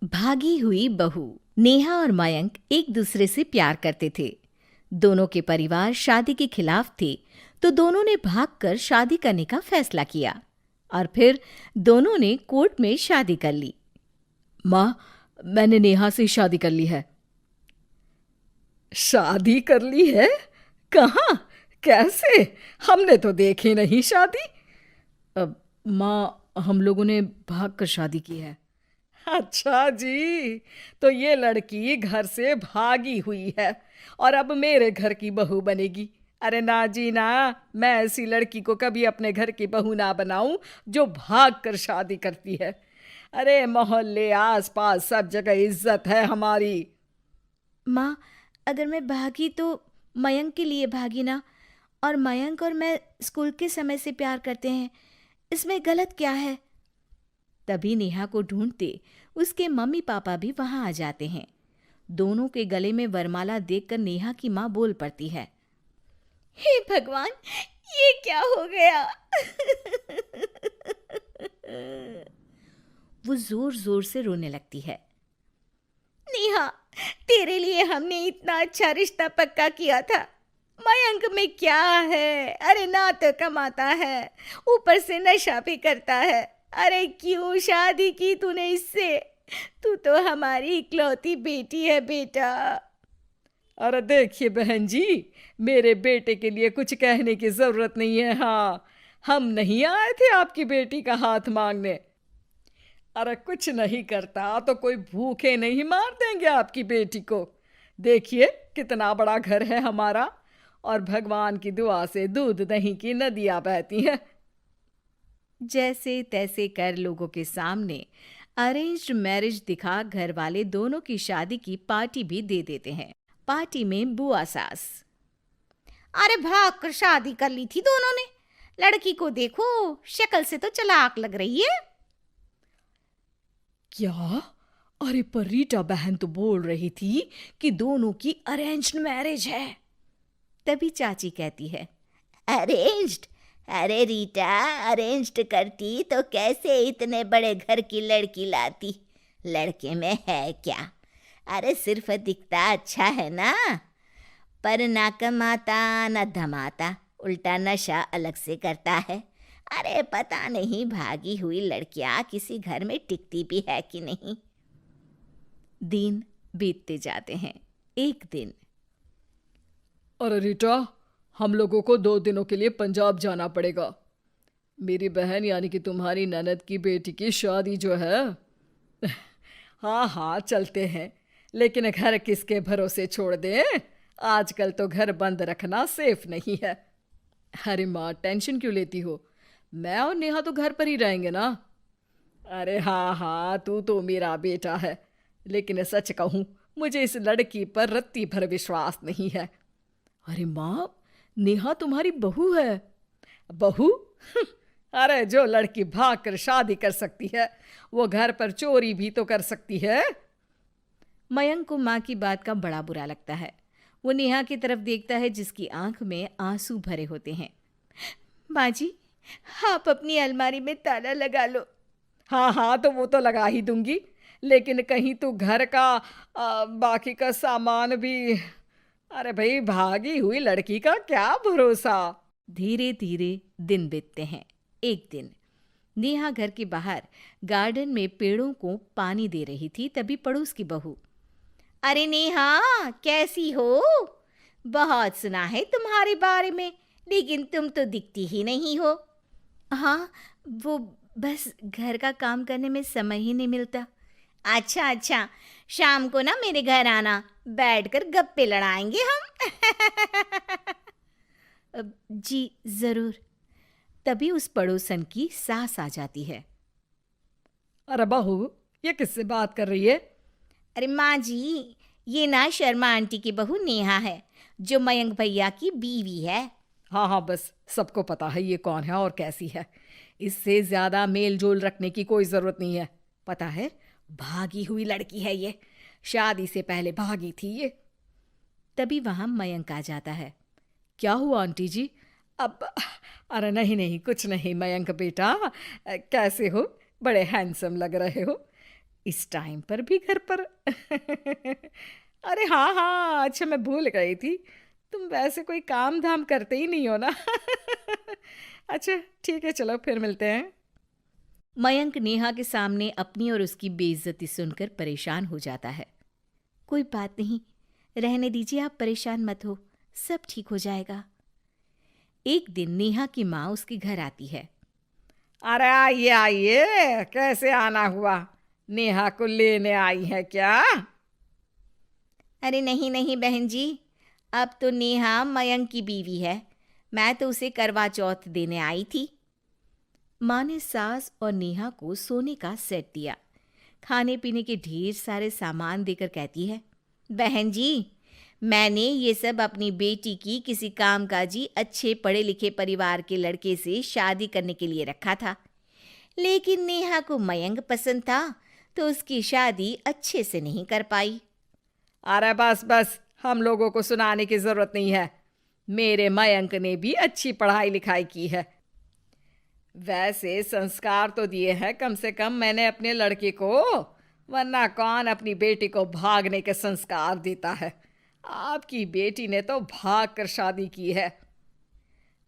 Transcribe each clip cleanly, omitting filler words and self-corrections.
भागी हुई बहू। नेहा और मयंक एक दूसरे से प्यार करते थे। दोनों के परिवार शादी के खिलाफ थे, तो दोनों ने भागकर शादी करने का फैसला किया और फिर दोनों ने कोर्ट में शादी कर ली। माँ, मैंने नेहा से शादी कर ली है। शादी कर ली है? कहाँ? कैसे? हमने तो देखी नहीं शादी। माँ, हम लोगों ने भाग कर शादी की है। अच्छा जी, तो ये लड़की घर से भागी हुई है और अब मेरे घर की बहू बनेगी। अरे ना जी ना, मैं ऐसी लड़की को कभी अपने घर की बहू ना बनाऊं जो भाग कर शादी करती है। अरे मोहल्ले आस पास सब जगह इज्जत है हमारी। माँ, अगर मैं भागी तो मयंक के लिए भागी ना। और मयंक और मैं स्कूल के समय से प्यार करते हैं, इसमें गलत क्या है? तभी नेहा को ढूंढते उसके मम्मी पापा भी वहां आ जाते हैं। दोनों के गले में वरमाला देखकर नेहा की माँ बोल पड़ती है। हे भगवान, ये क्या हो गया? वो जोर जोर से रोने लगती है। नेहा, तेरे लिए हमने इतना अच्छा रिश्ता पक्का किया था। मयंक में क्या है? अरे ना तो कमाता है, ऊपर से नशा भी करता है। अरे क्यों शादी की तूने इससे? तू तो हमारी इकलौती बेटी है बेटा। अरे देखिए बहन जी, मेरे बेटे के लिए कुछ कहने की जरूरत नहीं है। हाँ, हम नहीं आए थे आपकी बेटी का हाथ मांगने। अरे कुछ नहीं करता तो कोई भूखे नहीं मार देंगे आपकी बेटी को। देखिए कितना बड़ा घर है हमारा, और भगवान की दुआ से दूध दही की नदियां बहती हैं। जैसे तैसे कर लोगों के सामने अरेंज्ड मैरिज दिखा घर वाले दोनों की शादी की पार्टी भी दे देते हैं। पार्टी में बुआ सास। अरे भाग कर शादी कर ली थी दोनों ने। लड़की को देखो, शक्ल से तो चालाक लग रही है। क्या? अरे पर रीटा बहन तो बोल रही थी कि दोनों की अरेंज्ड मैरिज है। तभी चाची कहती है। अरेंज्ड? अरे रीटा, अरेंज्ड करती तो कैसे इतने बड़े घर की लड़की लाती? लड़के में है क्या? अरे सिर्फ दिखता अच्छा है ना, पर ना कमाता ना धमाता, उल्टा नशा अलग से करता है। अरे पता नहीं भागी हुई लड़कियां किसी घर में टिकती भी है कि नहीं। दिन बीतते जाते हैं। एक दिन। अरे रीटा, हम लोगों को 2 दिनों के लिए पंजाब जाना पड़ेगा। मेरी बहन यानी कि तुम्हारी ननद की बेटी की शादी जो है। हाँ हाँ चलते हैं, लेकिन घर किसके भरोसे छोड़ दें? आजकल तो घर बंद रखना सेफ नहीं है। अरे माँ, टेंशन क्यों लेती हो? मैं और नेहा तो घर पर ही रहेंगे ना। अरे हाँ हाँ, तू तो मेरा बेटा है, लेकिन सच कहूँ मुझे इस लड़की पर रत्ती भर विश्वास नहीं है। अरे माँ, नेहा तुम्हारी बहू है। बहू? अरे जो लड़की भाग कर शादी कर सकती है, वो घर पर चोरी भी तो कर सकती है। मयंक को माँ की बात का बड़ा बुरा लगता है। वो नेहा की तरफ देखता है जिसकी आंख में आंसू भरे होते हैं। माँ जी, आप अपनी अलमारी में ताला लगा लो। हाँ हाँ, तो वो तो लगा ही दूंगी, लेकिन कहीं तू घर का बाकी का सामान भी। अरे भाई, भागी हुई लड़की का क्या भरोसा। धीरे धीरे दिन बीतते हैं। एक दिन नेहा घर के बाहर गार्डन में पेड़ों को पानी दे रही थी, तभी पड़ोस की बहू। अरे नेहा, कैसी हो? बहुत सुना है तुम्हारे बारे में, लेकिन तुम तो दिखती ही नहीं हो। हाँ, वो बस घर का काम करने में समय ही नहीं मिलता। अच्छा अच्छा, शाम को ना मेरे घर आना, बैठकर गप्पे लड़ाएंगे हम। जी जरूर। तभी उस पड़ोसन की सास आ जाती है। अरे बहू, ये किससे बात कर रही है? अरे माँ जी, ये ना शर्मा आंटी की बहू नेहा है, जो मयंक भैया की बीवी है। हाँ हाँ, बस सबको पता है ये कौन है और कैसी है। इससे ज्यादा मेल जोल रखने की कोई जरूरत नहीं है। पता है, भागी हुई लड़की है ये, शादी से पहले भागी थी ये। तभी वहां मयंक आ जाता है। क्या हुआ आंटी जी? अब अरे नहीं नहीं, कुछ नहीं मयंक बेटा, कैसे हो? बड़े हैंडसम लग रहे हो। इस टाइम पर भी घर पर? अरे हाँ हाँ, अच्छा मैं भूल गई थी, तुम वैसे कोई काम धाम करते ही नहीं हो ना। अच्छा ठीक है, चलो फिर मिलते हैं। मयंक नेहा के सामने अपनी और उसकी बेइज्जती सुनकर परेशान हो जाता है। कोई बात नहीं, रहने दीजिए, आप परेशान मत हो, सब ठीक हो जाएगा। एक दिन नेहा की माँ उसके घर आती है। अरे आइए आइए, कैसे आना हुआ? नेहा को लेने आई है क्या? अरे नहीं नहीं बहन जी, अब तो नेहा मयंक की बीवी है, मैं तो उसे करवा चौथ देने आई थी। माँ ने सास और नेहा को सोने का सेट दिया, खाने पीने के ढेर सारे सामान देकर कहती है, बहन जी, मैंने ये सब अपनी बेटी की किसी कामकाजी अच्छे पढ़े लिखे परिवार के लड़के से शादी करने के लिए रखा था, लेकिन नेहा को मयंक पसंद था तो उसकी शादी अच्छे से नहीं कर पाई। अरे बस बस, हम लोगों को सुनाने की जरूरत नहीं है, मेरे मयंक ने भी अच्छी पढ़ाई लिखाई की है। वैसे संस्कार तो दिए हैं कम से कम मैंने अपने लड़के को, वरना कौन अपनी बेटी को भागने के संस्कार देता है? आपकी बेटी ने तो भाग कर शादी की है।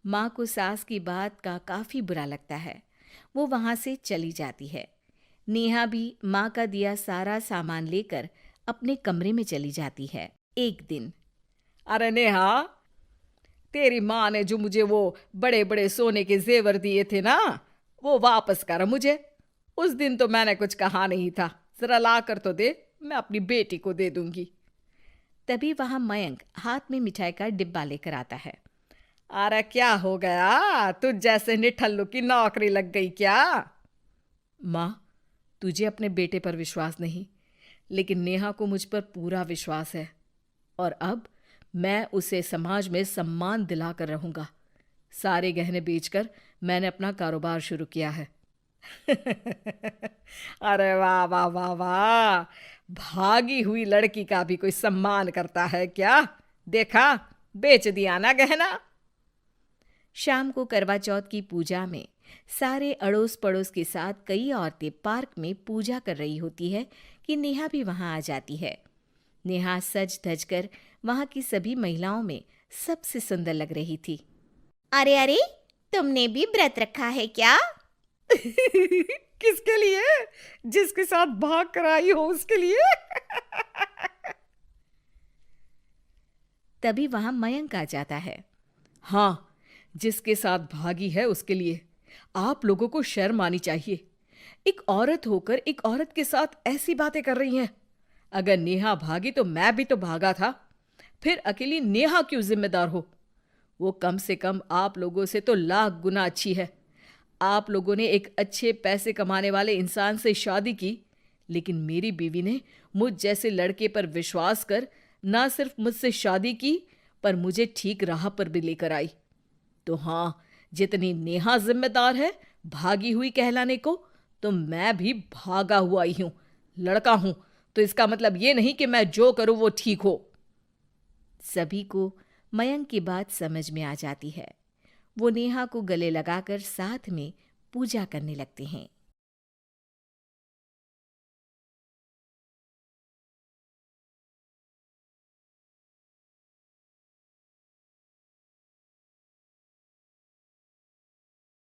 माँ को सास की बात का काफी बुरा लगता है, वो वहां से चली जाती है। नेहा भी माँ का दिया सारा सामान लेकर अपने कमरे में चली जाती है। एक दिन, अरे नेहा, तेरी माँ ने जो मुझे वो बड़े बड़े सोने के जेवर दिए थे ना, वो वापस कर मुझे। उस दिन तो मैंने कुछ कहा नहीं था, जरा ला कर तो दे, मैं अपनी बेटी को दे दूंगी। तभी वहां मयंक हाथ में मिठाई का डिब्बा लेकर आता है। अरे क्या हो गया, तुझ जैसे निठल्लू की नौकरी लग गई क्या? माँ, तुझे अपने बेटे पर विश्वास नहीं, लेकिन नेहा को मुझ पर पूरा विश्वास है, और अब मैं उसे समाज में सम्मान दिलाकर रहूंगा। सारे गहने बेचकर मैंने अपना कारोबार शुरू किया है। अरे वाह वाह वाह वाह, भागी हुई लड़की का भी कोई सम्मान करता है क्या? देखा, बेच दिया ना गहना। शाम को करवा चौथ की पूजा में सारे अड़ोस पड़ोस के साथ कई औरतें पार्क में पूजा कर रही होती है कि नेहा भी वहां आ जाती है। नेहा सज धज कर वहां की सभी महिलाओं में सबसे सुंदर लग रही थी। अरे अरे, तुमने भी व्रत रखा है क्या? किसके लिए? जिसके साथ भाग कर आई हो उसके लिए। तभी वहां मयंक आ जाता है। हाँ, जिसके साथ भागी है उसके लिए। आप लोगों को शर्म आनी चाहिए, एक औरत होकर एक औरत के साथ ऐसी बातें कर रही हैं। अगर नेहा भागी तो मैं भी तो भागा था, फिर अकेली नेहा क्यों जिम्मेदार हो? वो कम से कम आप लोगों से तो लाख गुना अच्छी है। आप लोगों ने एक अच्छे पैसे कमाने वाले इंसान से शादी की, लेकिन मेरी बीवी ने मुझ जैसे लड़के पर विश्वास कर ना सिर्फ मुझसे शादी की, पर मुझे ठीक राह पर भी लेकर आई। तो हाँ, जितनी नेहा जिम्मेदार है भागी हुई कहलाने को, तो मैं भी भागा हुआ ही हूं, लड़का हूं, तो इसका मतलब ये नहीं कि मैं जो करूं वो ठीक हो। सभी को मयंक की बात समझ में आ जाती है। वो नेहा को गले लगाकर साथ में पूजा करने लगते हैं।